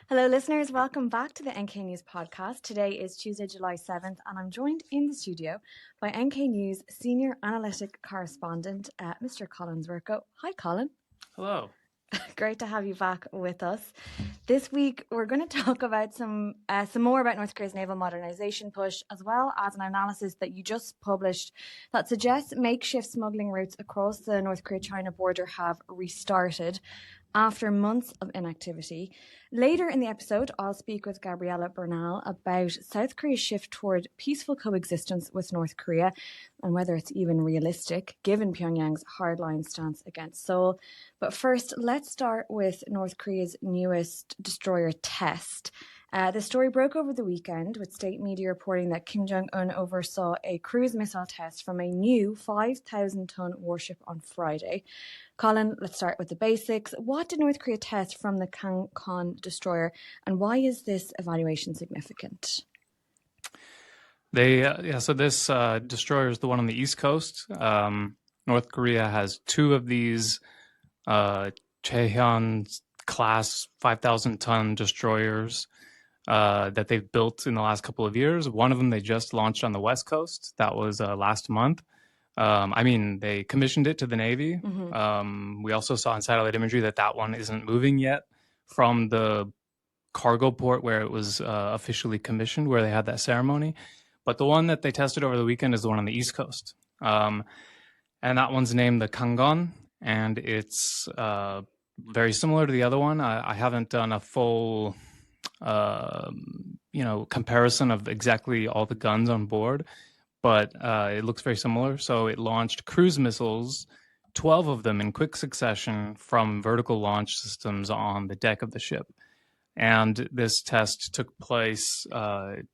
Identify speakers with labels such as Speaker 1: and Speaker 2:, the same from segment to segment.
Speaker 1: Hello, listeners. Welcome back to the NK News podcast. Today is Tuesday, July 7th, and I'm joined in the studio by NK News Senior Analytic Correspondent, Mr. Colin Zwirko. Hi, Colin.
Speaker 2: Hello.
Speaker 1: Great to have you back with us. This week, we're going to talk about some more about North Korea's naval modernization push, as well as an analysis that you just published that suggests makeshift smuggling routes across the North Korea-China border have restarted after months of inactivity. Later in the episode, I'll speak with Gabriela Bernal about South Korea's shift toward peaceful coexistence with North Korea and whether it's even realistic given Pyongyang's hardline stance against Seoul. But first, let's start with North Korea's newest destroyer test. The story broke over the weekend with state media reporting that Kim Jong Un oversaw a cruise missile test from a new 5,000-ton warship on Friday. Colin, let's start with the basics. What did North Korea test from the Kang Kon destroyer, and why is this evaluation significant?
Speaker 2: So this destroyer is the one on the East Coast. North Korea has two of these Choe Hyon class 5,000-ton destroyers that they've built in the last couple of years. One of them they just launched on the West Coast. That was last month. They commissioned it to the Navy. Mm-hmm. We also saw in satellite imagery that one isn't moving yet from the cargo port where it was officially commissioned, where they had that ceremony. But the one that they tested over the weekend is the one on the East Coast. And that one's named the Kang Kon, and it's very similar to the other one. I haven't done a full comparison of exactly all the guns on board, but it looks very similar. So it launched cruise missiles, 12 of them in quick succession from vertical launch systems on the deck of the ship. And this test took place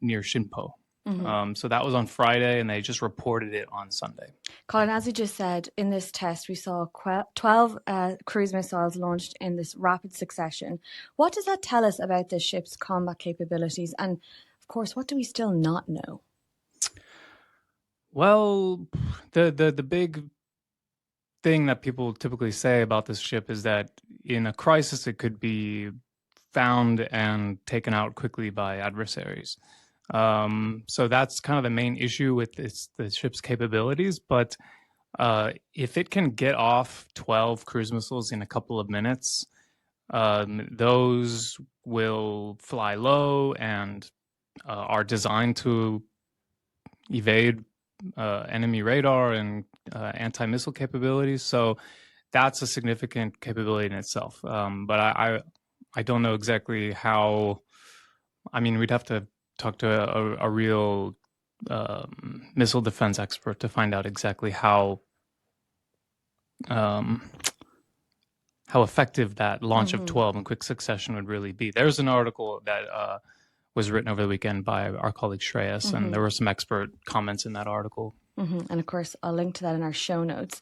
Speaker 2: near Sinpo. Mm-hmm. So that was on Friday, and they just reported it on Sunday.
Speaker 1: Colin, as you just said, in this test, we saw 12 cruise missiles launched in this rapid succession. What does that tell us about this ship's combat capabilities? And, of course, what do we still not know?
Speaker 2: Well, the big thing that people typically say about this ship is that in a crisis, it could be found and taken out quickly by adversaries. So that's kind of the main issue with the ship's capabilities. But if it can get off 12 cruise missiles in a couple of minutes, those will fly low and are designed to evade enemy radar and anti-missile capabilities. So that's a significant capability in itself. But I don't know exactly how. I mean, we'd have to talk to a real missile defense expert to find out exactly how effective that launch of 12 in quick succession would really be. There's an article that was written over the weekend by our colleague Shreyas, and there were some expert comments in that article.
Speaker 1: And of course, I'll link to that in our show notes.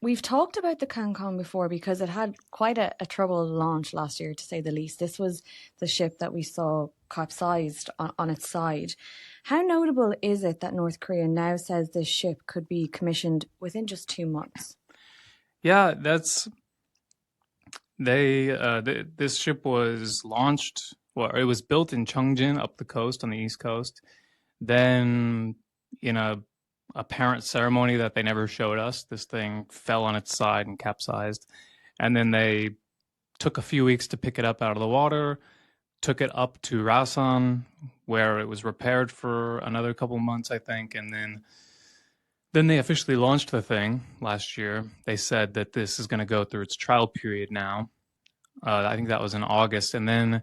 Speaker 1: We've talked about the Kang Kon before because it had quite a troubled launch last year, to say the least. This was the ship that we saw capsized on its side. How notable is it that North Korea now says this ship could be commissioned within just 2 months?
Speaker 2: Yeah, this ship was launched. Well, it was built in Cheongjin up the coast on the East Coast. Then, in a apparent ceremony that they never showed us, this thing fell on its side and capsized. And then they took a few weeks to pick it up out of the water, took it up to Rasan, where it was repaired for another couple months, I think. And then they officially launched the thing last year. They said that this is going to go through its trial period now. I think that was in August. And then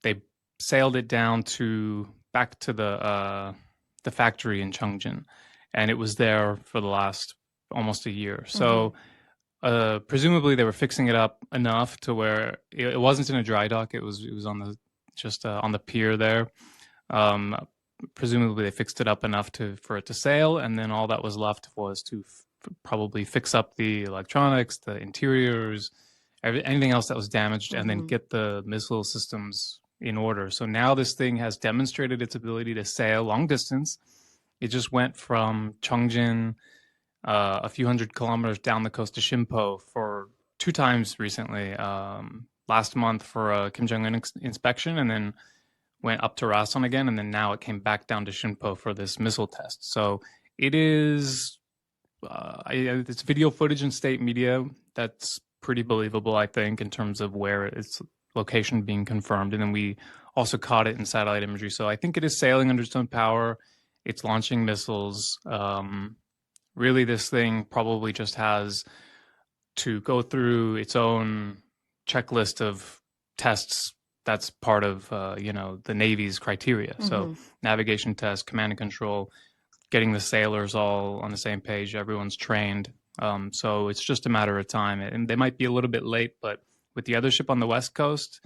Speaker 2: they sailed it back to the factory in Cheongjin. And it was there for the last almost a year. So presumably they were fixing it up enough to where it wasn't in a dry dock. It was on the pier there. Presumably they fixed it up enough for it to sail, and then all that was left was to probably fix up the electronics, the interiors, anything else that was damaged, and then get the missile systems in order. So now this thing has demonstrated its ability to sail long distance. It just went from Cheongjin a few hundred kilometers down the coast to Sinpo for 2 times recently. last month for a Kim Jong Un inspection, and then went up to Rason again, and then now it came back down to Shinpo for this missile test. So it is, it's video footage in state media that's pretty believable, I think, in terms of where its location being confirmed. And then we also caught it in satellite imagery. So I think it is sailing under its own power. It's launching missiles. Really, this thing probably just has to go through its own checklist of tests. That's part of the Navy's criteria. So navigation test, command and control, getting the sailors all on the same page. Everyone's trained. So it's just a matter of time. And they might be a little bit late, but with the other ship on the West Coast,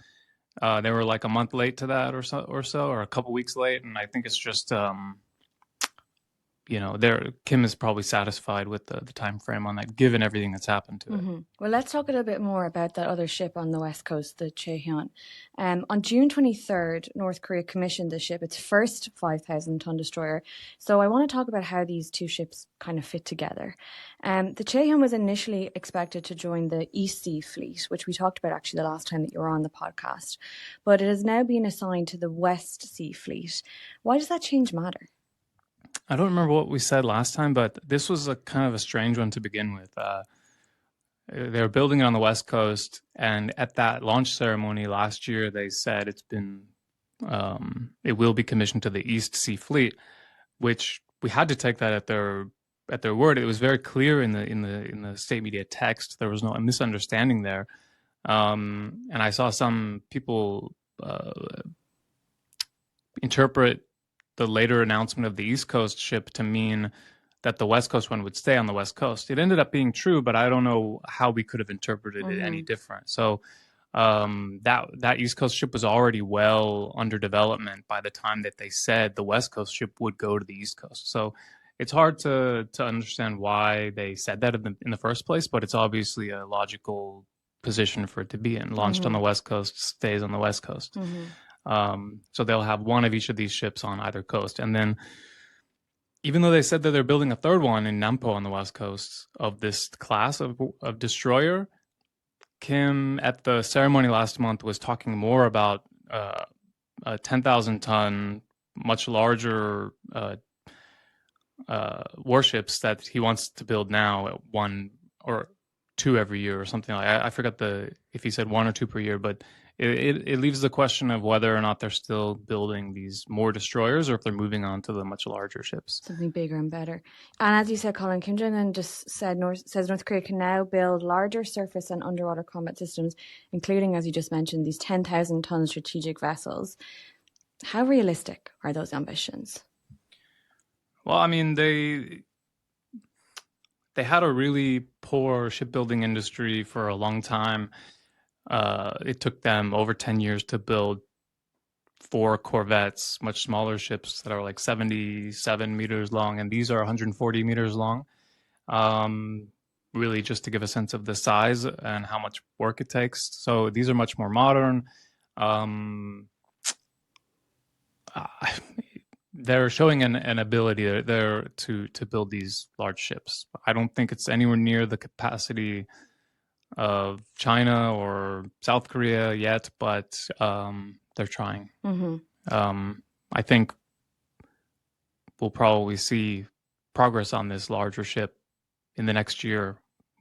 Speaker 2: they were like a month late to that or so, or a couple weeks late. And I think it's just, Kim is probably satisfied with the time frame on that, given everything that's happened to it.
Speaker 1: Well, let's talk a little bit more about that other ship on the West Coast, the Choe Hyon. On June 23rd, North Korea commissioned the ship, its first 5,000-ton destroyer. So I want to talk about how these two ships kind of fit together. The Choe Hyon was initially expected to join the East Sea Fleet, which we talked about actually the last time that you were on the podcast. But it has now been assigned to the West Sea Fleet. Why does that change matter?
Speaker 2: I don't remember what we said last time, but this was a kind of a strange one to begin with. They were building it on the West Coast, and at that launch ceremony last year, they said it will be commissioned to the East Sea Fleet, which we had to take that at their word. It was very clear in the state media text. There was no misunderstanding there, and I saw some people interpret the later announcement of the East Coast ship to mean that the West Coast one would stay on the West Coast. It ended up being true, but I don't know how we could have interpreted it any different. So that East Coast ship was already well under development by the time that they said the West Coast ship would go to the East Coast. So it's hard to understand why they said that in the first place, but it's obviously a logical position for it to be in. Launched on the West Coast, stays on the West Coast. So they'll have one of each of these ships on either coast. And then even though they said that they're building a third one in Nampo on the West Coast of this class of destroyer, Kim at the ceremony last month was talking more about a 10,000-ton, much larger warships that he wants to build now, one or two every year or something like that. I forgot if he said one or two per year, but it leaves the question of whether or not they're still building these more destroyers or if they're moving on to the much larger ships.
Speaker 1: Something bigger and better. And as you said, Colin, Kim Jong Un just says North Korea can now build larger surface and underwater combat systems, including, as you just mentioned, these 10,000-ton strategic vessels. How realistic are those ambitions?
Speaker 2: Well, I mean, they had a really poor shipbuilding industry for a long time. It took them over 10 years to build 4 corvettes, much smaller ships that are like 77 meters long, and these are 140 meters long. Really just to give a sense of the size and how much work it takes. So these are much more modern. They're showing an ability there to build these large ships. I don't think it's anywhere near the capacity of China or South Korea yet, but they're trying. I think we'll probably see progress on this larger ship in the next year,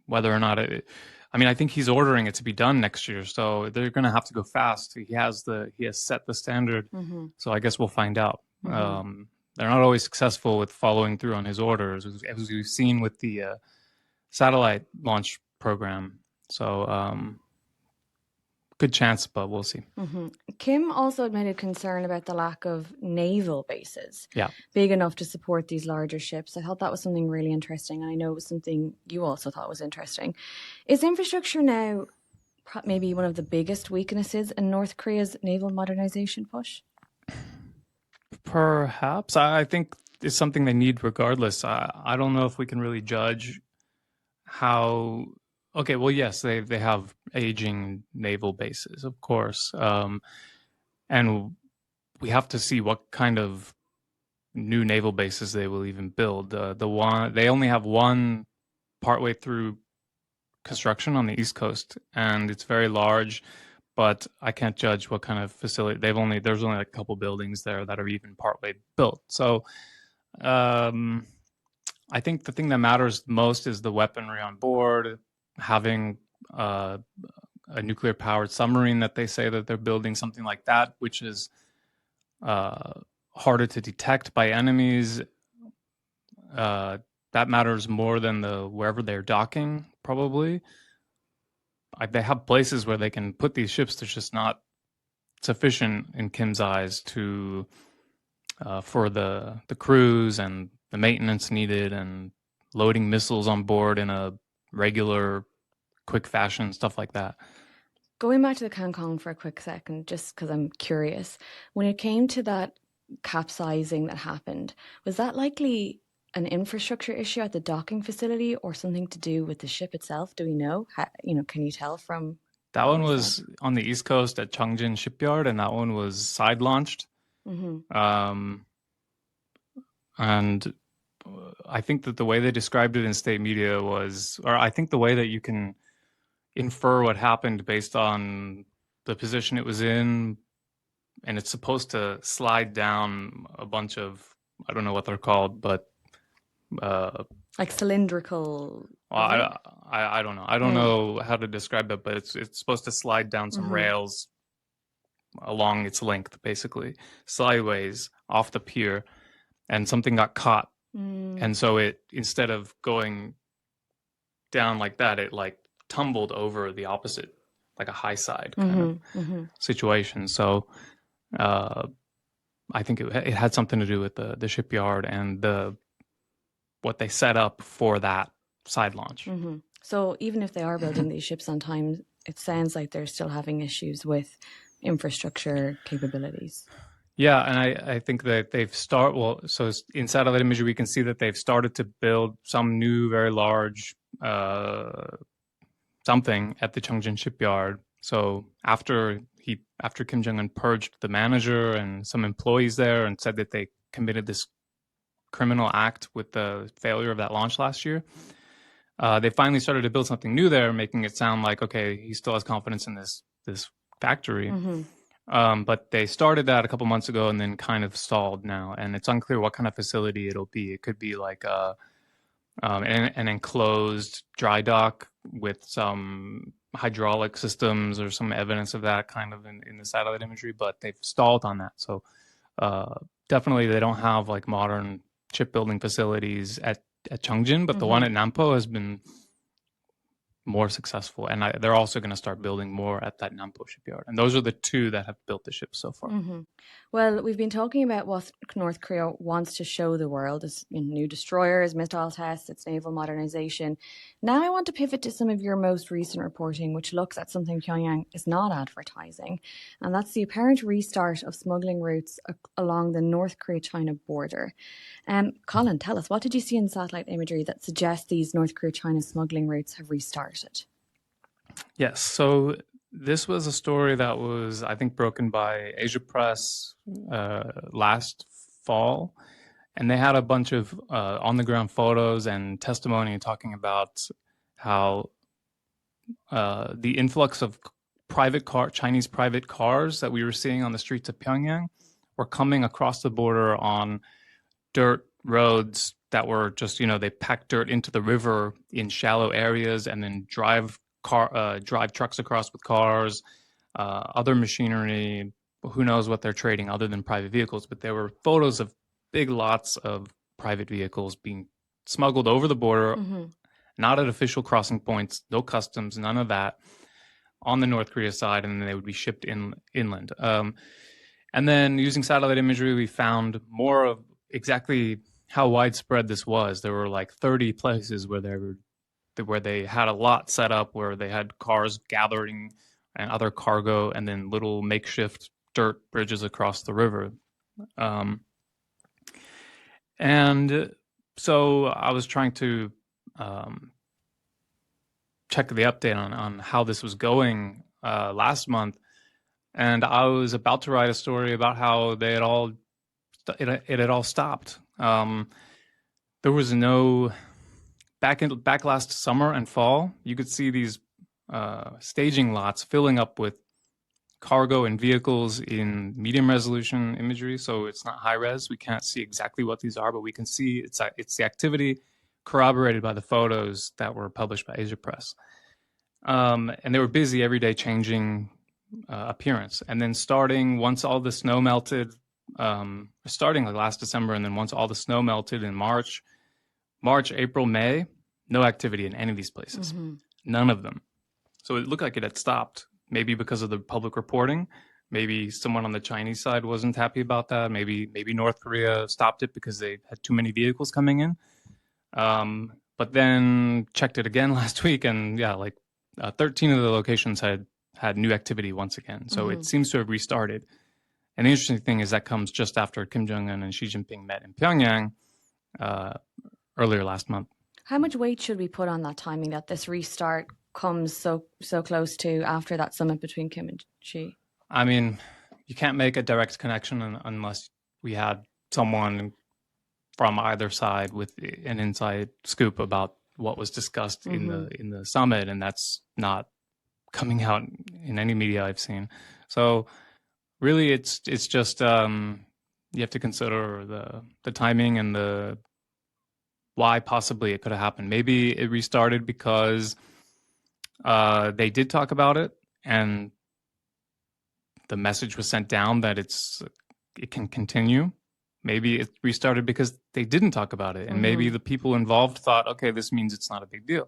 Speaker 2: whether or not I think he's ordering it to be done next year, so they're going to have to go fast. He has set the standard, so I guess we'll find out. They're not always successful with following through on his orders, as we've seen with the satellite launch program. So good chance, but we'll see.
Speaker 1: Kim also admitted concern about the lack of naval bases
Speaker 2: big
Speaker 1: enough to support these larger ships. I thought that was something really interesting, and I know it was something you also thought was interesting. Is infrastructure now maybe one of the biggest weaknesses in North Korea's naval modernization push?
Speaker 2: Perhaps. I think it's something they need regardless. I don't know if we can really judge how... Okay, well, yes, they have aging naval bases, of course. And we have to see what kind of new naval bases they will even build. They only have one partway through construction on the East Coast, and it's very large, but I can't judge what kind of facility. There's only a couple buildings there that are even partway built. So I think the thing that matters most is the weaponry on board, having a nuclear powered submarine that they say that they're building, something like that, which is harder to detect by enemies. That matters more than wherever they're docking, probably. They have places where they can put these ships. There's just not sufficient in Kim's eyes to for the crews and the maintenance needed and loading missiles on board in a regular, quick fashion, stuff like that.
Speaker 1: Going back to the Kang Kon for a quick second, just because I'm curious, when it came to that capsizing that happened, was that likely an infrastructure issue at the docking facility or something to do with the ship itself? Do we know? Can you tell from
Speaker 2: that one was on the East Coast at Chongjin Shipyard, and that one was side launched. And I think that the way they described it in state media was, or I think the way that you can infer what happened based on the position it was in, and it's supposed to slide down a bunch of, I don't know what they're called, but
Speaker 1: like cylindrical.
Speaker 2: Well, I don't know. I don't know how to describe it, but it's supposed to slide down some rails along its length, basically sideways off the pier, and something got caught, and so it, instead of going down like that, it like tumbled over the opposite, like a high side kind of situation. So I think it had something to do with the shipyard and what they set up for that side launch.
Speaker 1: So even if they are building these ships on time, it sounds like they're still having issues with infrastructure capabilities.
Speaker 2: Yeah, and I think that so in satellite imagery, we can see that they've started to build some new, very large something at the Chongjin shipyard. So after Kim Jong Un purged the manager and some employees there and said that they committed this criminal act with the failure of that launch last year, they finally started to build something new there, making it sound like, okay, he still has confidence in this factory. But they started that a couple months ago and then kind of stalled now, and it's unclear what kind of facility it'll be. It could be like an enclosed dry dock with some hydraulic systems or some evidence of that kind of in the satellite imagery, but they've stalled on that. So definitely they don't have like modern shipbuilding facilities at Chongjin, but the one at Nampo has been more successful, and they're also going to start building more at that Nampo shipyard, and those are the two that have built the ships so far.
Speaker 1: Well, we've been talking about what North Korea wants to show the world as new destroyers, missile tests, its naval modernization. Now I want to pivot to some of your most recent reporting, which looks at something Pyongyang is not advertising, and that's the apparent restart of smuggling routes along the North Korea-China border. Colin, tell us, what did you see in satellite imagery that suggests these North Korea-China smuggling routes have restarted?
Speaker 2: Yes, so this was a story that was, I think, broken by Asia Press last fall, and they had a bunch of on-the-ground photos and testimony talking about how the influx of Chinese private cars that we were seeing on the streets of Pyongyang were coming across the border on dirt roads that were just, they packed dirt into the river in shallow areas and then drive trucks across with cars, other machinery. Who knows what they're trading other than private vehicles, but there were photos of big lots of private vehicles being smuggled over the border, not at official crossing points, no customs, none of that, on the North Korea side, and then they would be shipped inland. And then using satellite imagery, we found more of exactly how widespread this was. There were like 30 places where they had a lot set up, where they had cars gathering and other cargo, and then little makeshift dirt bridges across the river. And so I was trying to check the update on how this was going last month, and I was about to write a story about how it had all stopped. There was no back last summer and fall. You could see these staging lots filling up with cargo and vehicles in medium resolution imagery, so it's not high res. We can't see exactly what these are, but we can see it's the activity corroborated by the photos that were published by Asia Press. And they were busy every day changing appearance. And then starting once all the snow melted, starting like last December, and then once all the snow melted in March, April, May, no activity in any of these places. None of them. So it looked like it had stopped, maybe because of the public reporting. Maybe someone on the Chinese side wasn't happy about that. Maybe North Korea stopped it because they had too many vehicles coming in. But then checked it again last week, and 13 of the locations had new activity once again. So it seems to have restarted. And the interesting thing is that comes just after Kim Jong Un and Xi Jinping met in Pyongyang earlier last month.
Speaker 1: How much weight should we put on that timing, that this restart comes so close to after that summit between Kim and Xi?
Speaker 2: I mean, you can't make a direct connection unless we had someone from either side with an inside scoop about what was discussed in the summit, and that's not coming out in any media I've seen. So really, it's just you have to consider the timing and the why possibly it could have happened. Maybe it restarted because they did talk about it, and the message was sent down that it can continue. Maybe it restarted because they didn't talk about it, and maybe the people involved thought, okay, this means it's not a big deal.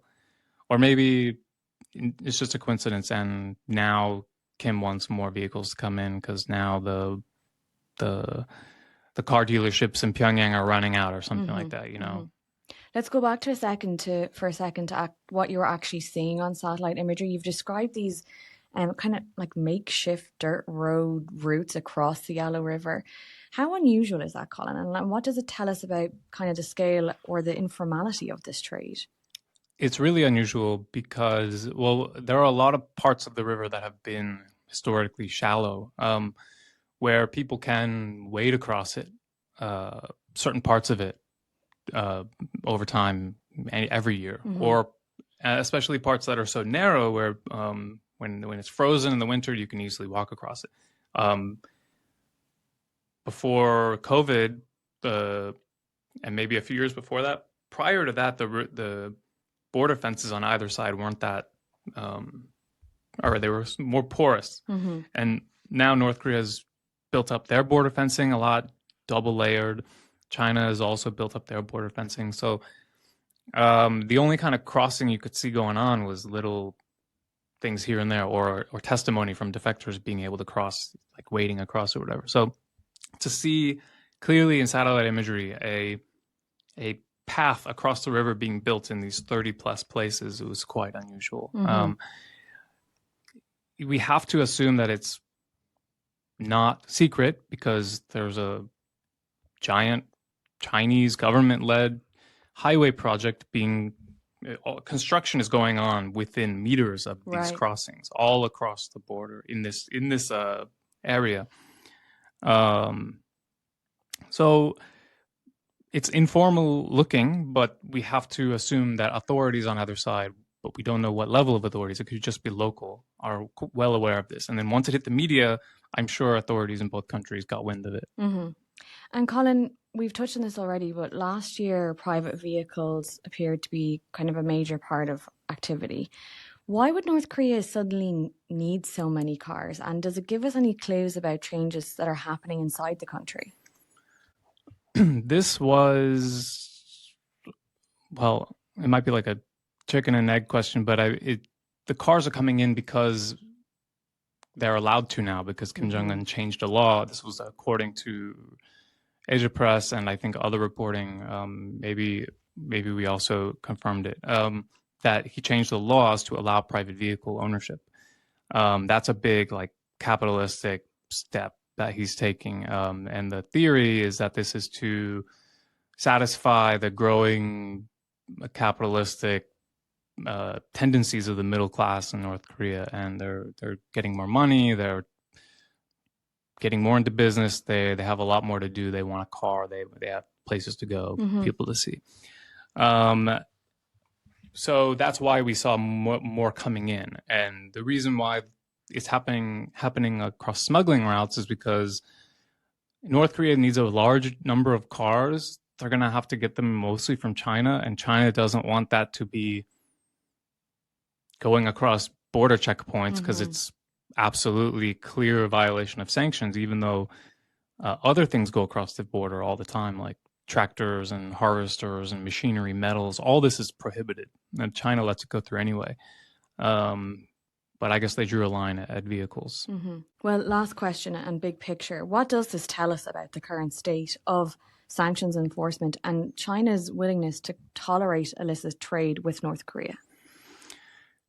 Speaker 2: Or maybe it's just a coincidence, and now Kim wants more vehicles to come in because now the car dealerships in Pyongyang are running out or something like that, you know.
Speaker 1: Let's go back for a second to what you were actually seeing on satellite imagery. You've described these kind of like makeshift dirt road routes across the Yellow River. How unusual is that, Colin? And what does it tell us about kind of the scale or the informality of this trade?
Speaker 2: It's really unusual because, well, there are a lot of parts of the river that have been historically shallow, where people can wade across it, certain parts of it, over time, every year, or especially parts that are so narrow where when it's frozen in the winter, you can easily walk across it. Before COVID, and maybe a few years before that, prior to that, the border fences on either side weren't that, or they were more porous. And now North Korea has built up their border fencing a lot, double layered. China has also built up their border fencing. So the only kind of crossing you could see going on was little things here and there, or testimony from defectors being able to cross, like wading across or whatever. So to see clearly in satellite imagery a path across the river being built in these 30 plus places, it was quite unusual. We have to assume that it's not secret because there's a giant Chinese government-led highway project construction is going on within meters of these crossings all across the border in this area. So it's informal looking, but we have to assume that authorities on either side, but we don't know what level of authorities, it could just be local, are well aware of this. And then once it hit the media, I'm sure authorities in both countries got wind of it.
Speaker 1: And Colin, we've touched on this already, but last year private vehicles appeared to be kind of a major part of activity. Why would North Korea suddenly need so many cars? And does it give us any clues about changes that are happening inside the country?
Speaker 2: This was, well, it might be like a chicken and egg question, but the cars are coming in because they're allowed to now, because Kim Jong Un changed the law. This was according to Asia Press and I think other reporting. Maybe we also confirmed it, that he changed the laws to allow private vehicle ownership. That's a big like capitalistic step that he's taking. And the theory is that this is to satisfy the growing capitalistic tendencies of the middle class in North Korea, and they're getting more money, they're getting more into business, they have a lot more to do, they want a car, they have places to go, people to see. So that's why we saw more coming in, and the reason why it's happening across smuggling routes is because North Korea needs a large number of cars. They're going to have to get them mostly from China, and China doesn't want that to be going across border checkpoints because it's absolutely clear violation of sanctions, even though other things go across the border all the time, like tractors and harvesters and machinery, metals. All this is prohibited, and China lets it go through anyway. But I guess they drew a line at vehicles.
Speaker 1: Well, last question and big picture. What does this tell us about the current state of sanctions enforcement and China's willingness to tolerate illicit trade with North Korea?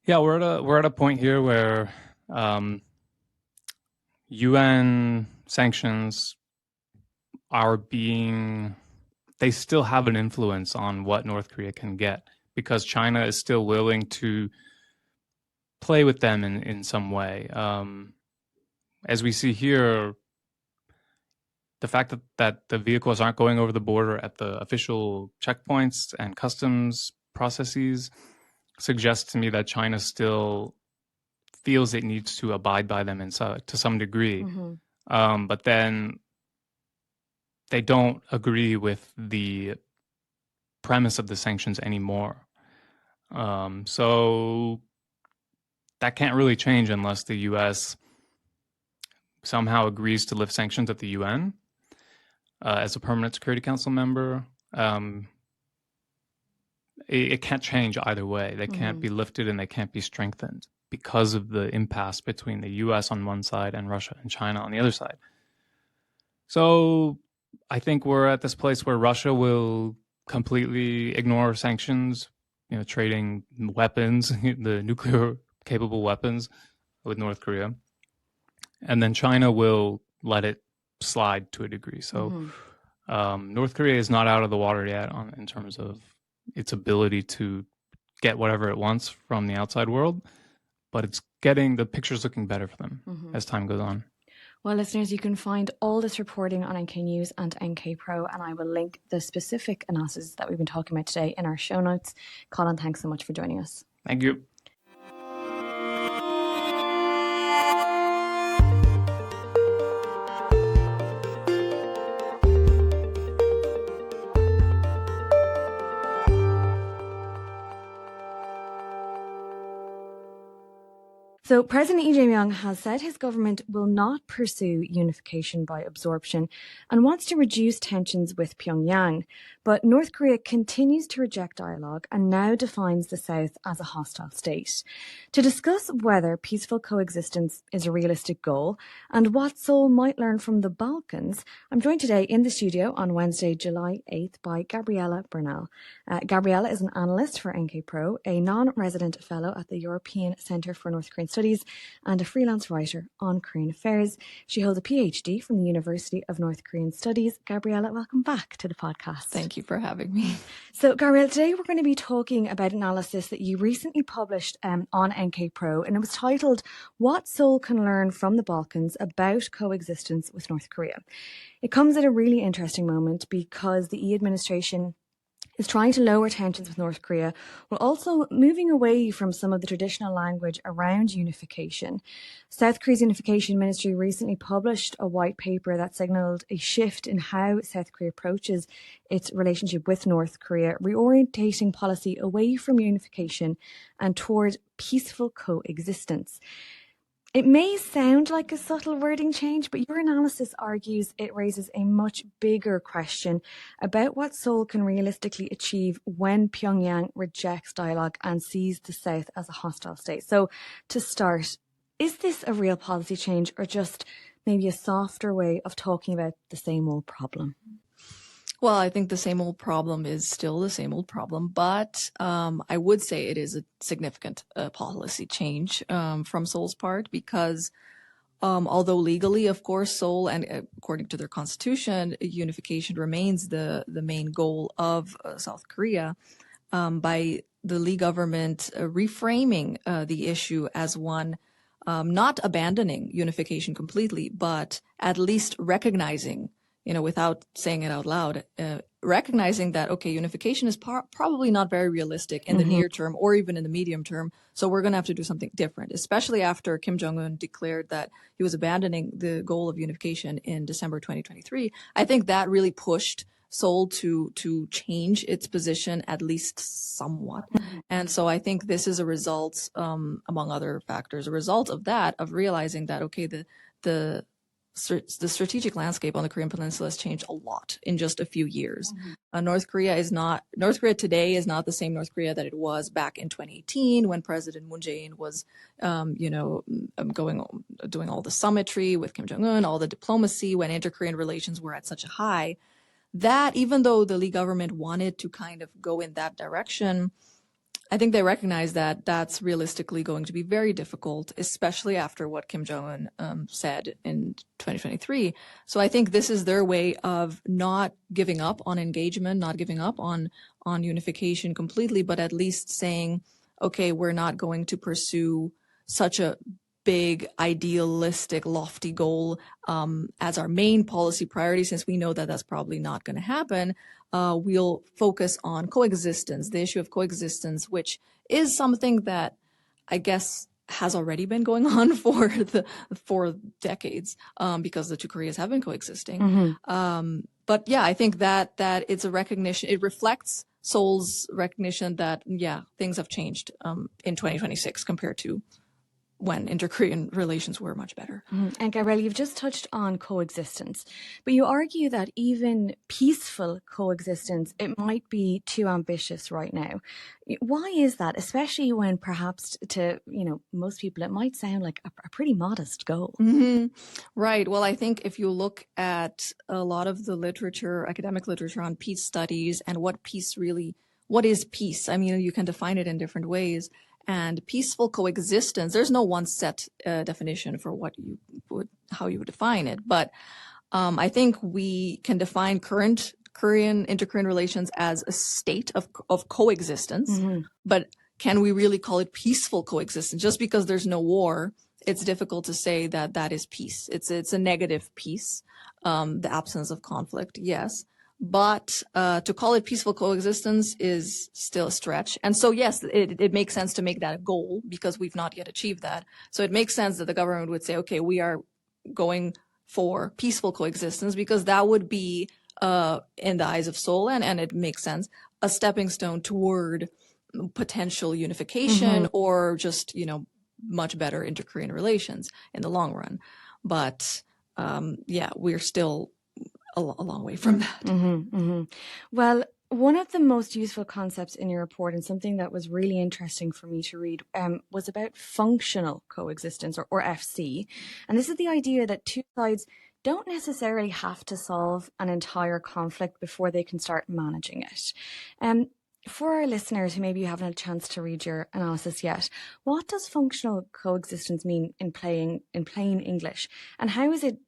Speaker 2: Yeah, we're at a point here where UN sanctions they still have an influence on what North Korea can get, because China is still willing to play with them in some way. As we see here, the fact that the vehicles aren't going over the border at the official checkpoints and customs processes suggests to me that China still feels it needs to abide by them to some degree. But then they don't agree with the premise of the sanctions anymore. So that can't really change unless the U.S. somehow agrees to lift sanctions at the UN as a permanent Security Council member. It can't change either way. They can't be lifted and they can't be strengthened because of the impasse between the U.S. on one side and Russia and China on the other side. So I think we're at this place where Russia will completely ignore sanctions, trading weapons, the nuclear-capable weapons with North Korea. And then China will let it slide to a degree. So North Korea is not out of the water yet in terms of its ability to get whatever it wants from the outside world, but the picture's looking better for them as time goes on.
Speaker 1: Well, listeners, you can find all this reporting on NK News and NK Pro, and I will link the specific analysis that we've been talking about today in our show notes. Colin, thanks so much for joining us.
Speaker 2: Thank you.
Speaker 1: So President Lee Jae-myung has said his government will not pursue unification by absorption and wants to reduce tensions with Pyongyang. But North Korea continues to reject dialogue and now defines the South as a hostile state. To discuss whether peaceful coexistence is a realistic goal and what Seoul might learn from the Balkans, I'm joined today in the studio on Wednesday, July 8th by Gabriela Bernal. Gabriela is an analyst for NK Pro, a non-resident fellow at the European Centre for North Korean Studies and a freelance writer on Korean affairs. She holds a PhD from the University of North Korean Studies. Gabriela, welcome back to the podcast.
Speaker 3: Thank you for having me.
Speaker 1: So, Gabriela, today we're going to be talking about analysis that you recently published on NK Pro, and it was titled "What Seoul Can Learn from the Balkans About Coexistence with North Korea." It comes at a really interesting moment because the Yi administration is trying to lower tensions with North Korea, while also moving away from some of the traditional language around unification. South Korea's Unification Ministry recently published a white paper that signalled a shift in how South Korea approaches its relationship with North Korea, reorientating policy away from unification and toward peaceful coexistence. It may sound like a subtle wording change, but your analysis argues it raises a much bigger question about what Seoul can realistically achieve when Pyongyang rejects dialogue and sees the South as a hostile state. So, to start, is this a real policy change or just maybe a softer way of talking about the same old problem?
Speaker 3: Well, I think the same old problem is still the same old problem, but I would say it is a significant policy change from Seoul's part because although legally, of course, Seoul, and according to their constitution, unification remains the main goal of South Korea, by the Lee government reframing the issue as one not abandoning unification completely, but at least recognizing without saying it out loud, recognizing that, okay, unification is probably not very realistic in the near term or even in the medium term. So we're going to have to do something different, especially after Kim Jong Un declared that he was abandoning the goal of unification in December 2023. I think that really pushed Seoul to change its position at least somewhat. And so I think this is a result, among other factors, a result of that, of realizing that, okay, the strategic landscape on the Korean Peninsula has changed a lot in just a few years. North Korea today is not the same North Korea that it was back in 2018 when President Moon Jae-in was, doing all the summitry with Kim Jong Un, all the diplomacy, when inter-Korean relations were at such a high. That, even though the Lee government wanted to kind of go in that direction, I think they recognize that that's realistically going to be very difficult, especially after what Kim Jong Un said in 2023. So I think this is their way of not giving up on engagement, not giving up on unification completely, but at least saying, okay, we're not going to pursue such a big, idealistic, lofty goal as our main policy priority, since we know that that's probably not going to happen. We'll focus on coexistence, the issue of coexistence, which is something that I guess has already been going on for decades, because the two Koreas have been coexisting. But yeah, I think that it's a recognition. It reflects Seoul's recognition that, yeah, things have changed in 2026 compared to when inter-Korean relations were much better.
Speaker 1: And Gabriela, you've just touched on coexistence, but you argue that even peaceful coexistence, it might be too ambitious right now. Why is that? Especially when perhaps to, most people, it might sound like a pretty modest goal.
Speaker 3: Right. Well, I think if you look at a lot of the literature, academic literature on peace studies and what is peace? I mean, you can define it in different ways. And peaceful coexistence, there's no one set definition for how you would define it. But I think we can define current inter-Korean relations as a state of coexistence. But can we really call it peaceful coexistence? Just because there's no war, it's difficult to say that is peace. It's a negative peace, the absence of conflict, yes. But to call it peaceful coexistence is still a stretch. And so, yes, it makes sense to make that a goal because we've not yet achieved that. So it makes sense that the government would say, okay, we are going for peaceful coexistence because that would be, in the eyes of Seoul, and it makes sense, a stepping stone toward potential unification or just, much better inter-Korean relations in the long run. But, yeah, we're still a long way from that.
Speaker 1: Well, one of the most useful concepts in your report, and something that was really interesting for me to read, was about functional coexistence, or FC. And this is the idea that two sides don't necessarily have to solve an entire conflict before they can start managing it. For our listeners who maybe haven't had a chance to read your analysis yet, what does functional coexistence mean in plain English? And how is it,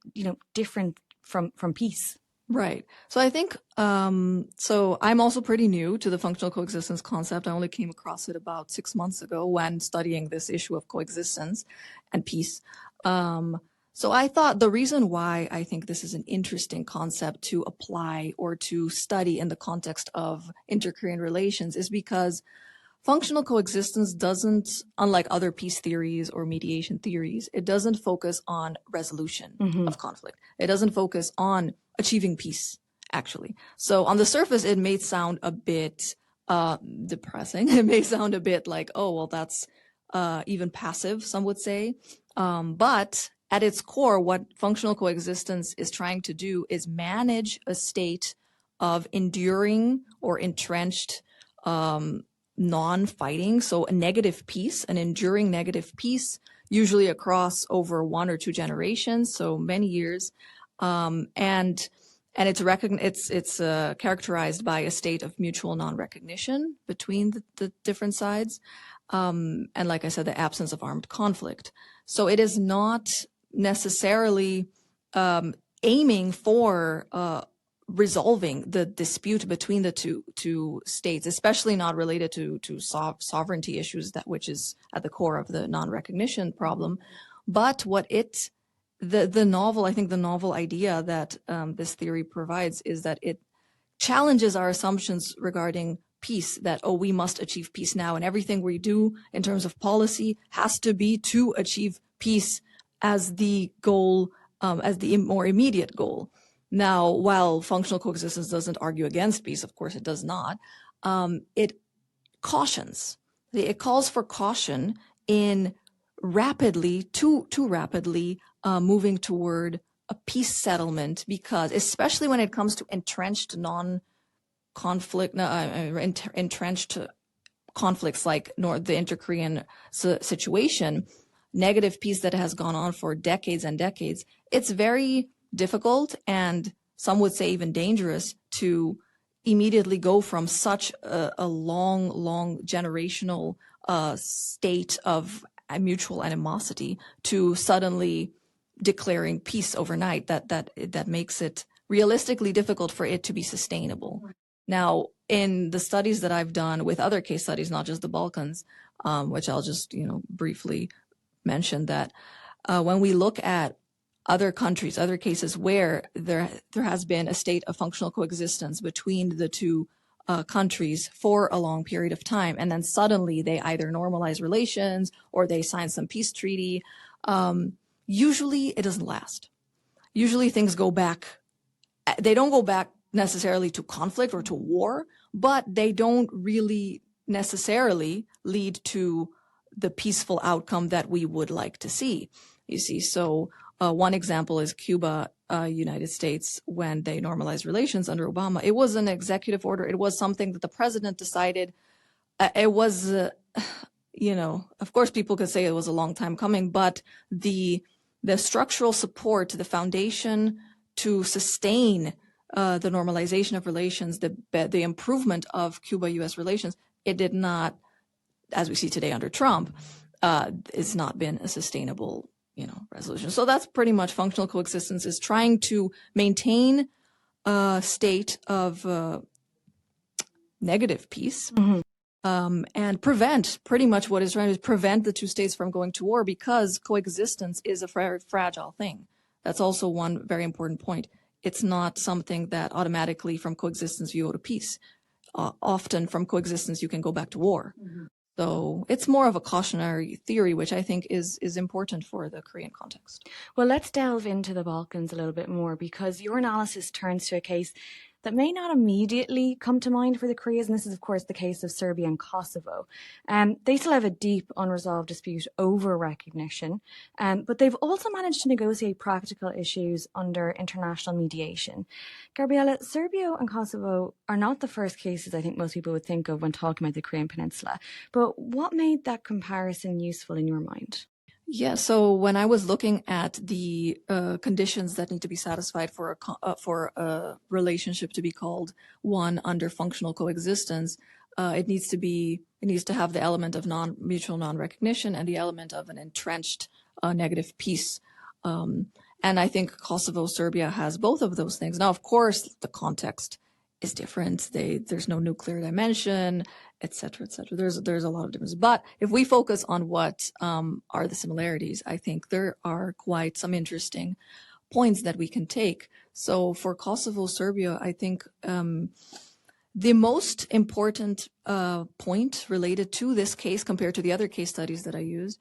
Speaker 1: different from peace?
Speaker 3: Right. So I think, so I'm also pretty new to the functional coexistence concept. I only came across it about 6 months ago when studying this issue of coexistence and peace. So I thought the reason why I think this is an interesting concept to apply or to study in the context of inter-Korean relations is because functional coexistence doesn't, unlike other peace theories or mediation theories, it doesn't focus on resolution of conflict. It doesn't focus on achieving peace, actually. So on the surface, it may sound a bit depressing. It may sound a bit like, oh, well, that's even passive, some would say. But at its core, what functional coexistence is trying to do is manage a state of enduring or entrenched non-fighting, so a negative peace, an enduring negative peace, usually across over 1 or 2 generations, so many years, and it's characterized by a state of mutual non-recognition between the different sides, and like I said, the absence of armed conflict. So it is not necessarily aiming for resolving the dispute between the two states, especially not related to sovereignty issues, which is at the core of the non-recognition problem. But what it the novel idea that this theory provides is that it challenges our assumptions regarding peace, that, oh, we must achieve peace now, and everything we do in terms of policy has to be to achieve peace as the goal, as the more immediate goal. Now, while functional coexistence doesn't argue against peace, of course it does not, it cautions. It calls for caution in too rapidly moving toward a peace settlement, because especially when it comes to entrenched entrenched conflicts like the inter-Korean situation, negative peace that has gone on for decades and decades, it's very difficult and some would say even dangerous to immediately go from such a long generational state of mutual animosity to suddenly declaring peace overnight. That makes it realistically difficult for it to be sustainable. Now, in the studies that I've done with other case studies, not just the Balkans, which I'll just briefly mention, that when we look at other countries, other cases where there has been a state of functional coexistence between the two countries for a long period of time, and then suddenly they either normalize relations or they sign some peace treaty, usually it doesn't last. Usually things go back. They don't go back necessarily to conflict or to war, but they don't really necessarily lead to the peaceful outcome that we would like to see. You see, so one example is Cuba, United States, when they normalized relations under Obama. It was an executive order. It was something that the president decided. It was, of course, people could say it was a long time coming, but the structural support, the foundation to sustain the normalization of relations, the improvement of Cuba-U.S. relations, it did not, as we see today under Trump, it's not been a sustainable resolution. So that's pretty much functional coexistence, is trying to maintain a state of negative peace, and prevent, pretty much what is trying to prevent the two states from going to war, because coexistence is a fragile thing. That's also one very important point. It's not something that automatically from coexistence you go to peace. Often from coexistence you can go back to war. So it's more of a cautionary theory, which I think is important for the Korean context.
Speaker 1: Well, let's delve into the Balkans a little bit more, because your analysis turns to a case that may not immediately come to mind for the Koreas, and this is, of course, the case of Serbia and Kosovo. They still have a deep unresolved dispute over recognition, but they've also managed to negotiate practical issues under international mediation. Gabriela, Serbia and Kosovo are not the first cases I think most people would think of when talking about the Korean Peninsula, but what made that comparison useful in your mind?
Speaker 3: Yeah, so when I was looking at the conditions that need to be satisfied for a relationship to be called one under functional coexistence, it needs to have the element of mutual non-recognition and the element of an entrenched negative peace. And I think Kosovo, Serbia has both of those things. Now, of course, the context is different. There's no nuclear dimension, et cetera, et cetera. There's a lot of differences. But if we focus on what are the similarities, I think there are quite some interesting points that we can take. So for Kosovo, Serbia, I think the most important point related to this case compared to the other case studies that I used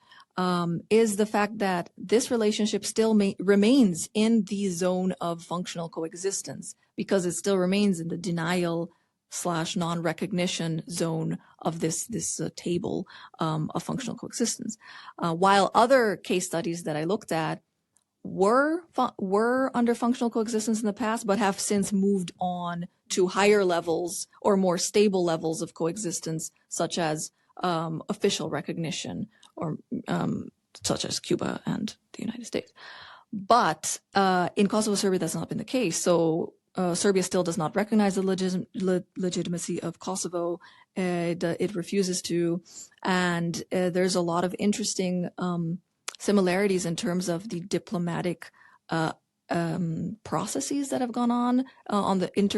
Speaker 3: is the fact that this relationship still remains in the zone of functional coexistence, because it still remains in the denial/non-recognition zone of this table of functional coexistence. While other case studies that I looked at were under functional coexistence in the past, but have since moved on to higher levels or more stable levels of coexistence, such as official recognition, or such as Cuba and the United States. But in Kosovo, Serbia, that's not been the case. So Serbia still does not recognize the legitimacy of Kosovo. It refuses to, and there's a lot of interesting similarities in terms of the diplomatic processes that have gone on the in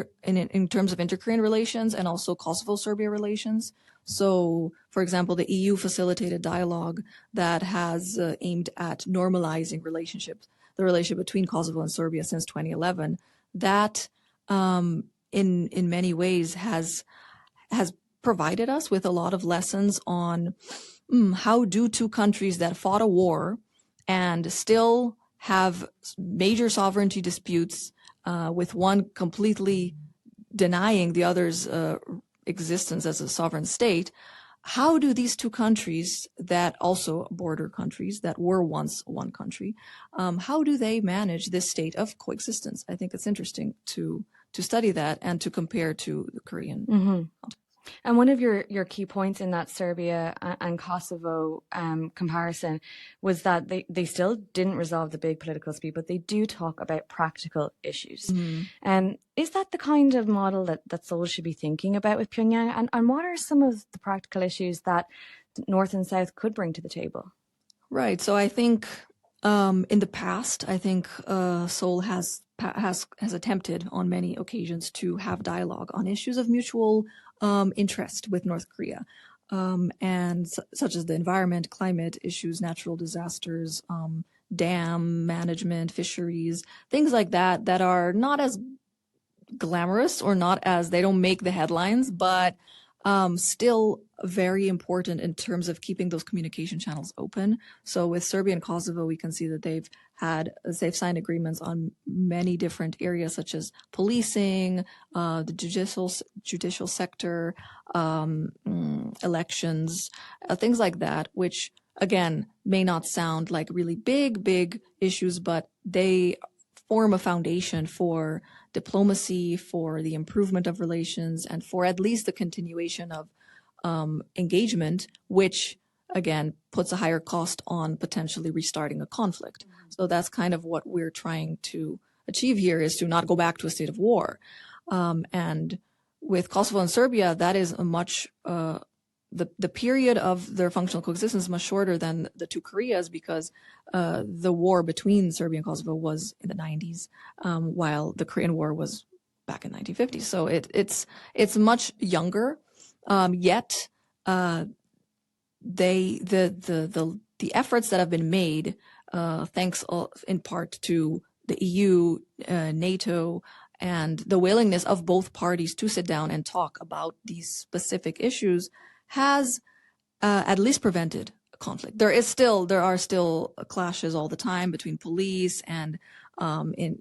Speaker 3: terms of inter-Korean relations and also Kosovo-Serbia relations. So, for example, the EU facilitated dialogue that has aimed at normalizing relationships the relationship between Kosovo and Serbia since 2011, that in many ways has provided us with a lot of lessons on how do two countries that fought a war and still have major sovereignty disputes, with one completely denying the other's existence as a sovereign state. How do these two countries that also border countries that were once one country, how do they manage this state of coexistence? I think it's interesting to study that and to compare to the Korean.
Speaker 1: Mm-hmm. And one of your key points in that Serbia and Kosovo comparison was that they still didn't resolve the big political dispute, but they do talk about practical issues.
Speaker 3: Mm-hmm.
Speaker 1: Is that the kind of model that Seoul should be thinking about with Pyongyang? And what are some of the practical issues that North and South could bring to the table?
Speaker 3: Right. So I think in the past, I think Seoul has attempted on many occasions to have dialogue on issues of mutual interest with North Korea, and such as the environment, climate issues, natural disasters, dam management, fisheries, things like that are not as glamorous or they don't make the headlines, but still very important in terms of keeping those communication channels open. So with Serbia and Kosovo, we can see that they've signed agreements on many different areas, such as policing, the judicial sector, elections, things like that, which again may not sound like really big issues, but they form a foundation for diplomacy, for the improvement of relations, and for at least the continuation of engagement, which again puts a higher cost on potentially restarting a conflict. So that's kind of what we're trying to achieve here, is to not go back to a state of war. And with Kosovo and Serbia, that is a much the period of their functional coexistence is much shorter than the two Koreas, because the war between Serbia and Kosovo was in the 90s, while the Korean War was back in 1950. So it's much younger, yet the efforts that have been made, thanks in part to the EU, NATO, and the willingness of both parties to sit down and talk about these specific issues, has at least prevented conflict. There are still clashes all the time between police and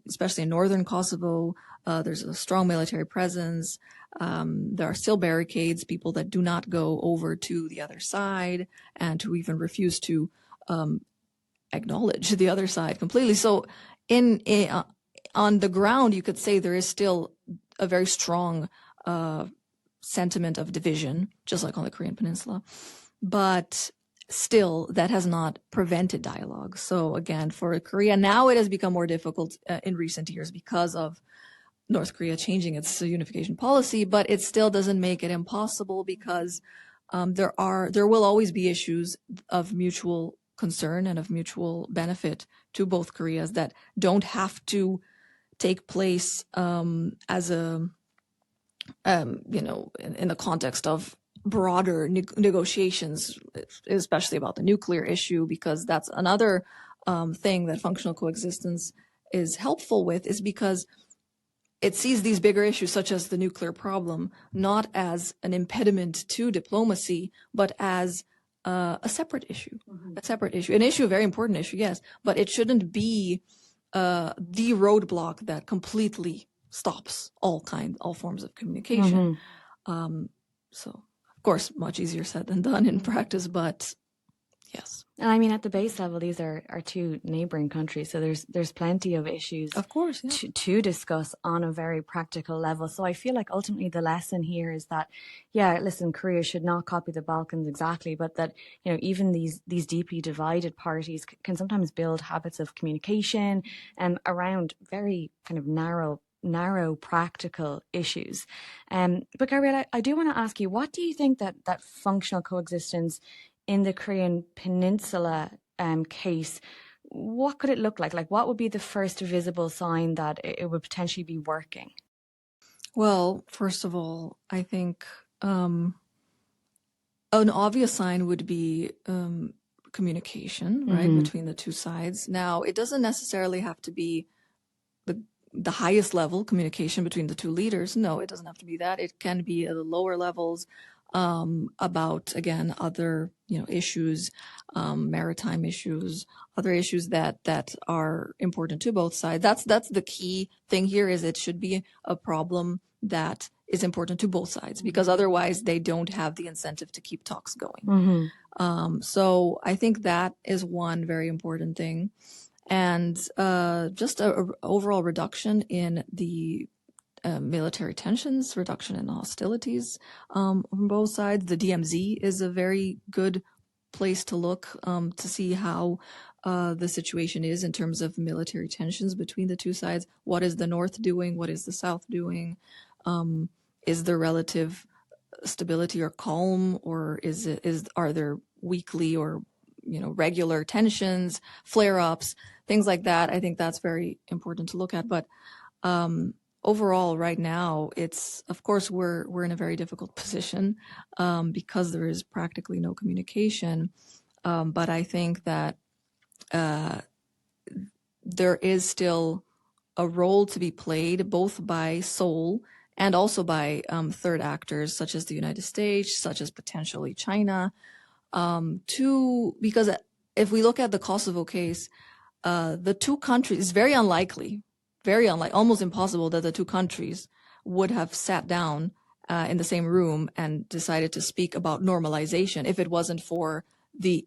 Speaker 3: especially in northern Kosovo, there's a strong military presence. There are still barricades, people that do not go over to the other side and who even refuse to acknowledge the other side completely. So on the ground, you could say there is still a very strong sentiment of division, just like on the Korean Peninsula. But still, that has not prevented dialogue. So again, for Korea, now it has become more difficult in recent years because of North Korea changing its unification policy, but it still doesn't make it impossible, because there will always be issues of mutual concern and of mutual benefit to both Koreas that don't have to take place as a in the context of broader negotiations, especially about the nuclear issue, because that's another thing that functional coexistence is helpful with, is because it sees these bigger issues such as the nuclear problem not as an impediment to diplomacy, but as a separate issue, an issue, a very important issue, yes, but it shouldn't be the roadblock that completely stops all forms of communication. So, of course, much easier said than done in practice, but yes.
Speaker 1: And I mean, at the base level, these are two neighboring countries, so there's plenty of issues,
Speaker 3: of course, yeah,
Speaker 1: to discuss on a very practical level. So I feel like ultimately the lesson here is that, yeah, listen, Korea should not copy the Balkans exactly, but that, even these deeply divided parties can sometimes build habits of communication around very kind of narrow practical issues. But Gabriela, I do want to ask you, what do you think that functional coexistence in the Korean Peninsula case, what could it look like? Like, what would be the first visible sign that it would potentially be working?
Speaker 3: Well, first of all, I think an obvious sign would be communication, right, between the two sides. Now, it doesn't necessarily have to be the highest level communication between the two leaders. No, it doesn't have to be that. It can be at the lower levels about, again, other, issues, maritime issues, other issues that are important to both sides. That's the key thing here, is it should be a problem that is important to both sides, because otherwise they don't have the incentive to keep talks going. So I think that is one very important thing. And just a overall reduction in the military tensions, reduction in hostilities from both sides. The DMZ is a very good place to look to see how the situation is in terms of military tensions between the two sides. What is the North doing? What is the South doing? Is there relative stability or calm, or are there weekly or regular tensions, flare-ups, things like that? I think that's very important to look at. But overall, right now, it's, of course, we're in a very difficult position because there is practically no communication. But I think that there is still a role to be played, both by Seoul and also by third actors such as the United States, such as potentially China, because if we look at the Kosovo case, the two countries, it's very unlikely, almost impossible that the two countries would have sat down in the same room and decided to speak about normalization if it wasn't for the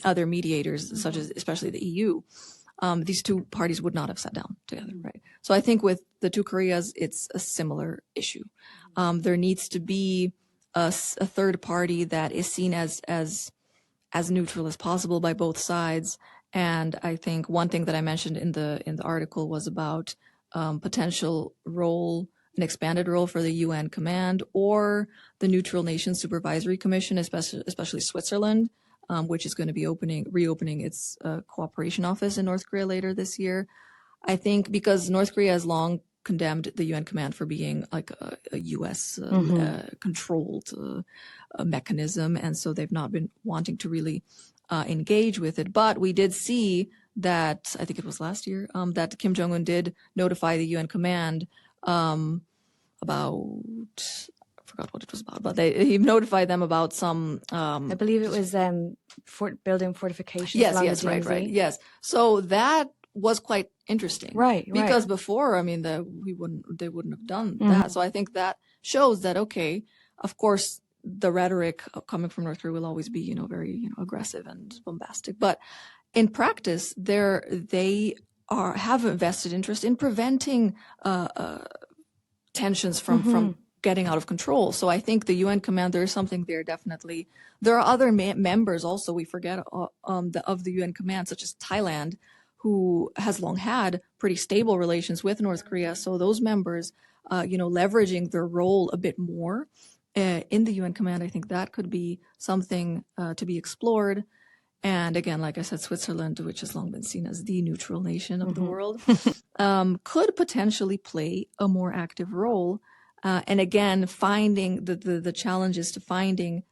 Speaker 3: other mediators, such as especially the EU. These two parties would not have sat down together, right? So I think with the two Koreas, it's a similar issue. There needs to be a third party that is seen as neutral as possible by both sides. And I think one thing that I mentioned in the article was about potential role, an expanded role for the UN command or the Neutral Nations Supervisory Commission, especially Switzerland, which is going to be reopening its cooperation office in North Korea later this year. I think because North Korea has long condemned the UN command for being like a U.S. Controlled mechanism, and so they've not been wanting to really engage with it. But we did see that, I think it was last year, that Kim Jong Un did notify the UN command about, I forgot what it was about, but he notified them about some.
Speaker 1: I believe it was building fortifications.
Speaker 3: Yes, right. Yes, so that was quite interesting,
Speaker 1: right?
Speaker 3: Because before, I mean, they wouldn't have done that. So I think that shows that, okay, of course, the rhetoric coming from North Korea will always be, very, aggressive and bombastic. But in practice, they have a vested interest in preventing tensions from getting out of control. So I think the UN command, there is something there, definitely. There are other members also, we forget, of the UN command, such as Thailand, who has long had pretty stable relations with North Korea. So those members, leveraging their role a bit more in the UN command, I think that could be something to be explored. And again, like I said, Switzerland, which has long been seen as the neutral nation of the world, could potentially play a more active role. And again, finding the challenges to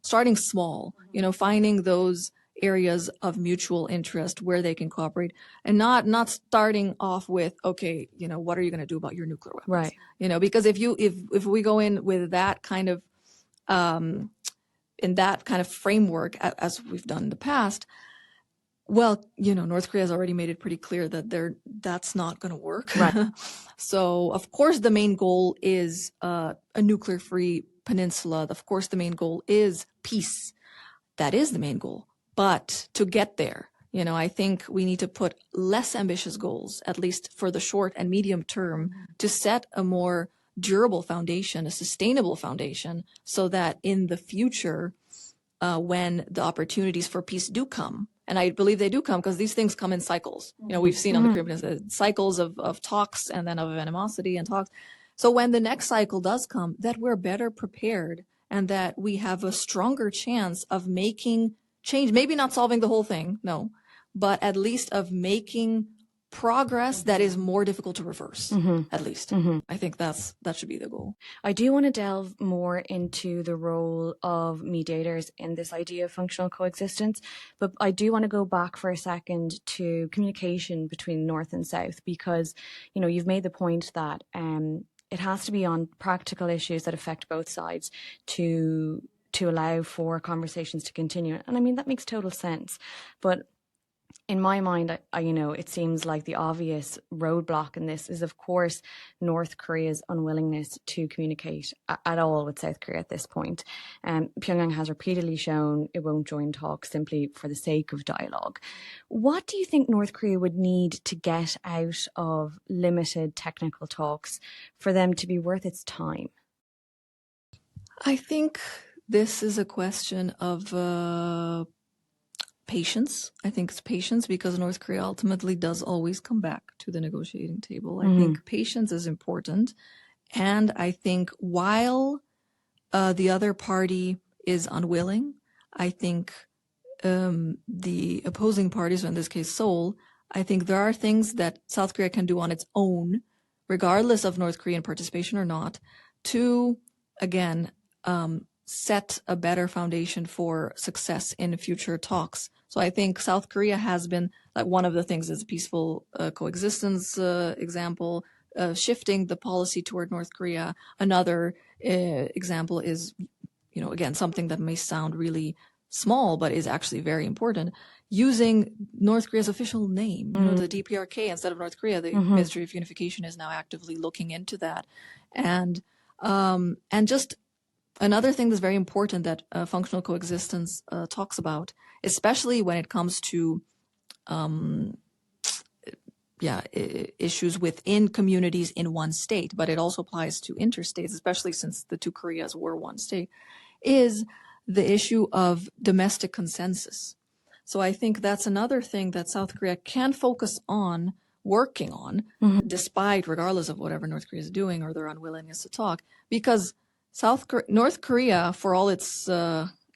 Speaker 3: starting small, finding those areas of mutual interest where they can cooperate, and not starting off with, okay, what are you going to do about your nuclear weapons?
Speaker 1: Right.
Speaker 3: Because if we go in with that kind of in that kind of framework, as we've done in the past, well, North Korea has already made it pretty clear that that's not going to work.
Speaker 1: Right.
Speaker 3: So, of course, the main goal is a nuclear-free peninsula. Of course, the main goal is peace. That is the main goal. But to get there, I think we need to put less ambitious goals, at least for the short and medium term, to set a more durable foundation, a sustainable foundation, so that in the future, when the opportunities for peace do come, and I believe they do come because these things come in cycles. We've seen on the Caribbean cycles of talks and then of animosity and talks. So when the next cycle does come, that we're better prepared and that we have a stronger chance of making change, maybe not solving the whole thing, no, but at least of making progress that is more difficult to reverse, at least. I think that should be the goal.
Speaker 1: I do want to delve more into the role of mediators in this idea of functional coexistence, but I do want to go back for a second to communication between North and South, because, you know, you've made the point that it has to be on practical issues that affect both sides to allow for conversations to continue. And I mean, that makes total sense. But in my mind, you know, it seems like the obvious roadblock in this is, of course, North Korea's unwillingness to communicate at all with South Korea at this point. Pyongyang has repeatedly shown it won't join talks simply for the sake of dialogue. What do you think North Korea would need to get out of limited technical talks for them to be worth its time?
Speaker 3: I think this is a question of patience. I think it's patience, because North Korea ultimately does always come back to the negotiating table. I think patience is important. And I think while the other party is unwilling, I think the opposing parties, or in this case Seoul, I think there are things that South Korea can do on its own, regardless of North Korean participation or not, to, again, set a better foundation for success in future talks. So I think South Korea has been, like, one of the things is a peaceful coexistence example, shifting the policy toward North Korea. Another example is, you know, again, something that may sound really small, but is actually very important, using North Korea's official name, you know, the DPRK instead of North Korea. The Ministry of Unification is now actively looking into that. And just another thing that's very important that functional coexistence talks about, especially when it comes to issues within communities in one state, but it also applies to interstates, especially since the two Koreas were one state, is the issue of domestic consensus. So I think that's another thing that South Korea can focus on, working on, despite, regardless of whatever North Korea is doing or their unwillingness to talk, because North Korea, for all its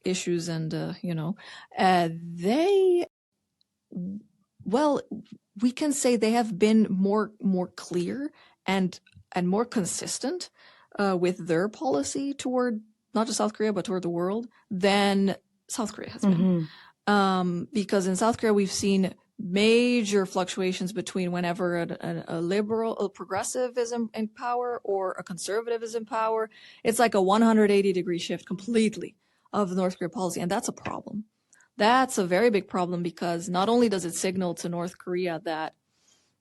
Speaker 3: issues and, we can say they have been more clear and more consistent with their policy toward not just South Korea, but toward the world than South Korea has been. Because in South Korea, we've seen major fluctuations between whenever a liberal, a progressive is in power or a conservative is in power. It's like a 180-degree shift completely of the North Korea policy. And that's a problem. That's a very big problem, because not only does it signal to North Korea that,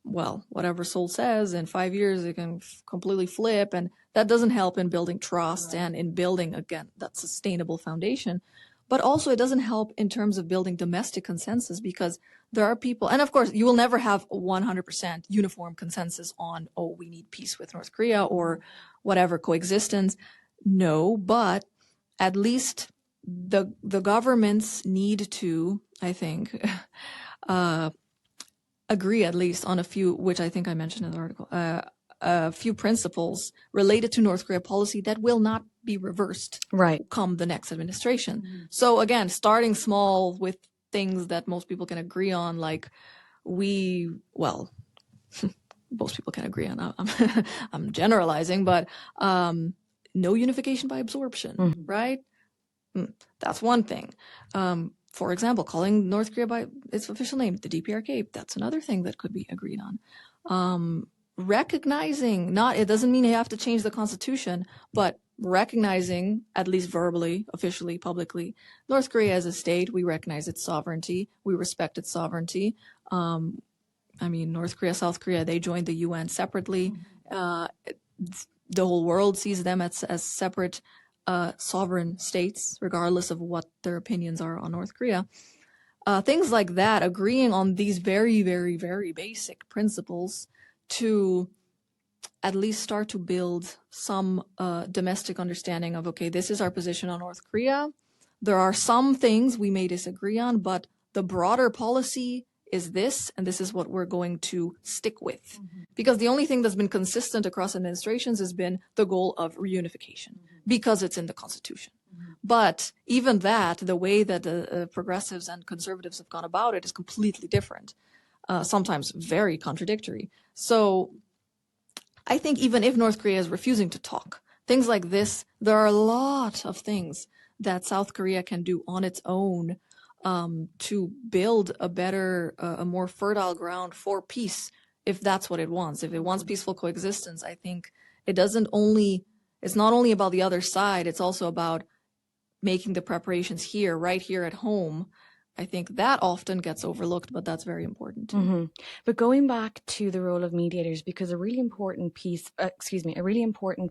Speaker 3: well, whatever Seoul says, in 5 years it can completely flip, and that doesn't help in building trust and in building, again, that sustainable foundation. But also it doesn't help in terms of building domestic consensus, because there are people, and of course you will never have 100% uniform consensus on, oh, we need peace with North Korea or whatever, coexistence. No, but at least the governments need to, I think, agree at least on a few, which I think I mentioned in the article, a few principles related to North Korea policy that will not be reversed come the next administration. So again, starting small with things that most people can agree on, like most people can agree on. I'm generalizing, but no unification by absorption, right? That's one thing. For example, calling North Korea by its official name, the DPRK, that's another thing that could be agreed on. Recognizing, it doesn't mean you have to change the constitution, but recognizing, at least verbally, officially, publicly, North Korea as a state. We recognize its sovereignty. We respect its sovereignty. North Korea, South Korea, they joined the UN separately. The whole world sees them as separate sovereign states, regardless of what their opinions are on North Korea. Things like that, agreeing on these very, very, very basic principles to at least start to build some domestic understanding of, okay, this is our position on North Korea. There are some things we may disagree on, but the broader policy is this, and this is what we're going to stick with. Because the only thing that's been consistent across administrations has been the goal of reunification, because it's in the Constitution. But even that, the way that the progressives and conservatives have gone about it is completely different. sometimes very contradictory. So I think even if North Korea is refusing to talk, things like this, there are a lot of things that South Korea can do on its own to build a better, a more fertile ground for peace, if that's what it wants. If it wants peaceful coexistence, I think it's not only about the other side, it's also about making the preparations here, right here at home. I think that often gets overlooked, but that's very important too.
Speaker 1: Mm-hmm. But going back to the role of mediators, because a really important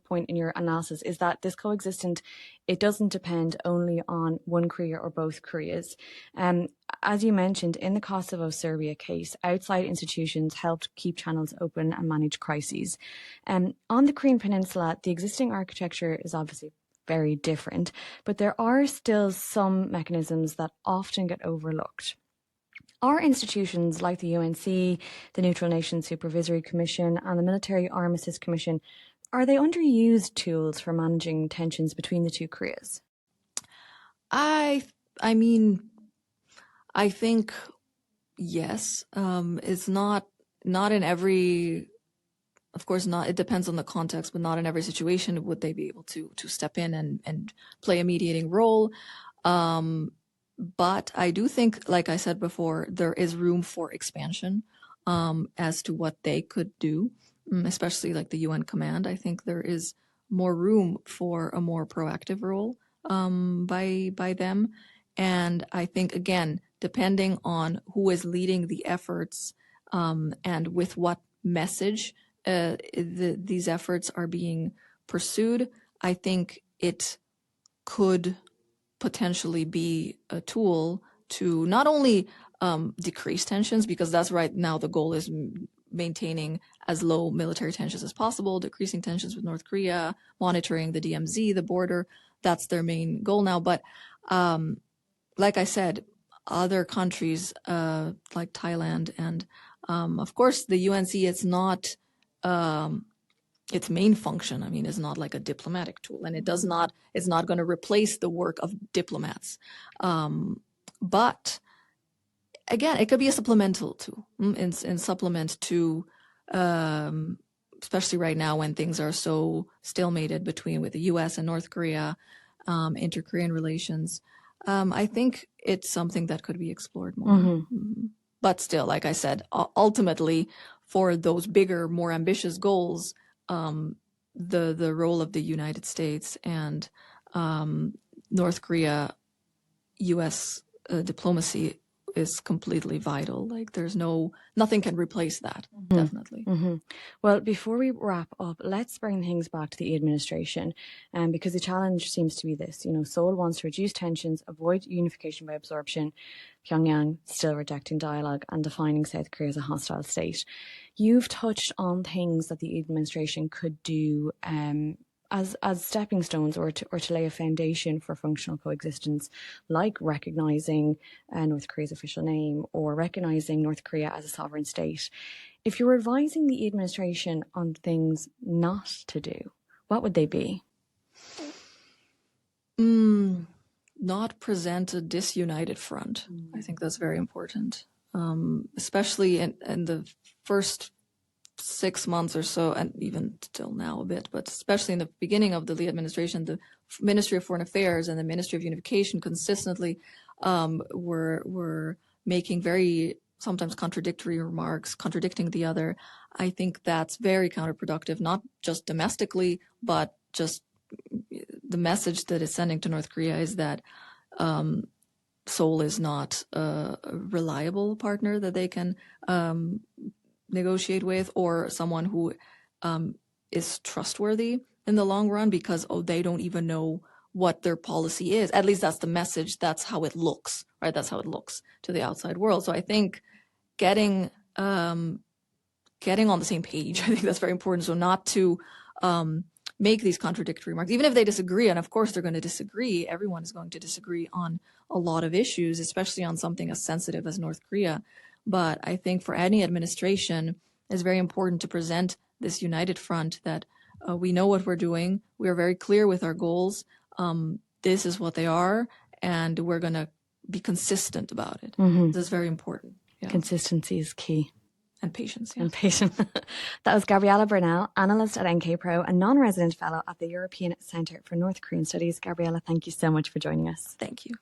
Speaker 1: point in your analysis is that this coexistence, it doesn't depend only on one Korea or both Koreas. As you mentioned, in the Kosovo-Serbia case, outside institutions helped keep channels open and manage crises. On the Korean Peninsula, the existing architecture is obviously very different, but there are still some mechanisms that often get overlooked. Are institutions like the UNC, the Neutral Nations Supervisory Commission, and the Military Armistice Commission, are they underused tools for managing tensions between the two Koreas?
Speaker 3: I think yes. It's not in every. Of course, not. It depends on the context, but not in every situation would they be able to step in and play a mediating role. But I do think, like I said before, there is room for expansion as to what they could do, especially like the UN command. I think there is more room for a more proactive role by them. And I think, again, depending on who is leading the efforts and with what message these efforts are being pursued, I think it could potentially be a tool to not only decrease tensions, because that's right now the goal is maintaining as low military tensions as possible, decreasing tensions with North Korea, monitoring the DMZ, the border. That's their main goal now. But like I said, other countries like Thailand and of course the UNC, it's not its main function, is not like a diplomatic tool, and it's not going to replace the work of diplomats. But again, it could be a supplemental tool in supplement to, especially right now when things are so stalemated with the U.S. and North Korea, inter-Korean relations. I think it's something that could be explored more. Mm-hmm. But still, like I said, ultimately, for those bigger, more ambitious goals, the role of the United States and North Korea, U.S. Diplomacy is completely vital. Like nothing can replace that. Mm-hmm. Definitely.
Speaker 1: Mm-hmm. Well, before we wrap up, let's bring things back to the administration, because the challenge seems to be this. Seoul wants to reduce tensions, avoid unification by absorption. Pyongyang still rejecting dialogue and defining South Korea as a hostile state. You've touched on things that the administration could do as stepping stones or to lay a foundation for functional coexistence, like recognizing North Korea's official name or recognizing North Korea as a sovereign state. If you're advising the administration on things not to do, what would they be?
Speaker 3: Not present a disunited front. I think that's very important, especially in the first 6 months or so, and even still now a bit, but especially in the beginning of the Lee administration, the Ministry of Foreign Affairs and the Ministry of Unification consistently were making very sometimes contradictory remarks, contradicting the other. I think that's very counterproductive, not just domestically, but just the message that it's sending to North Korea is that Seoul is not a reliable partner that they can negotiate with, or someone who is trustworthy in the long run, because they don't even know what their policy is. At least that's the message. That's how it looks, right? That's how it looks to the outside world. So I think getting on the same page, I think that's very important. So not to make these contradictory remarks, even if they disagree, and of course they're going to disagree. Everyone is going to disagree on a lot of issues, especially on something as sensitive as North Korea. But I think for any administration, it's very important to present this united front that we know what we're doing. We are very clear with our goals. This is what they are, and we're going to be consistent about it. Mm-hmm. This is very important. Yeah.
Speaker 1: Consistency is key.
Speaker 3: And patience. Yeah.
Speaker 1: And patience. That was Gabriela Bernal, analyst at NK Pro and non-resident fellow at the European Centre for North Korean Studies. Gabriela, thank you so much for joining us.
Speaker 3: Thank you.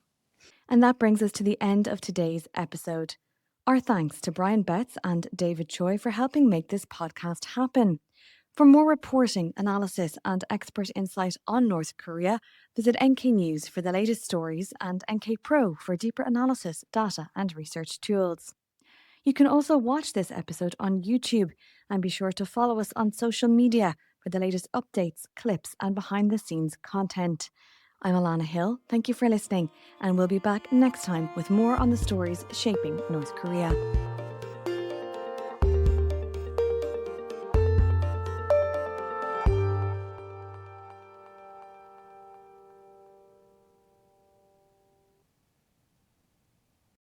Speaker 1: And that brings us to the end of today's episode. Our thanks to Brian Betts and David Choe for helping make this podcast happen. For more reporting, analysis, and expert insight on North Korea, visit NK News for the latest stories and NK Pro for deeper analysis, data, and research tools. You can also watch this episode on YouTube and be sure to follow us on social media for the latest updates, clips, and behind-the-scenes content. I'm Alana Hill. Thank you for listening, and we'll be back next time with more on the stories shaping North Korea.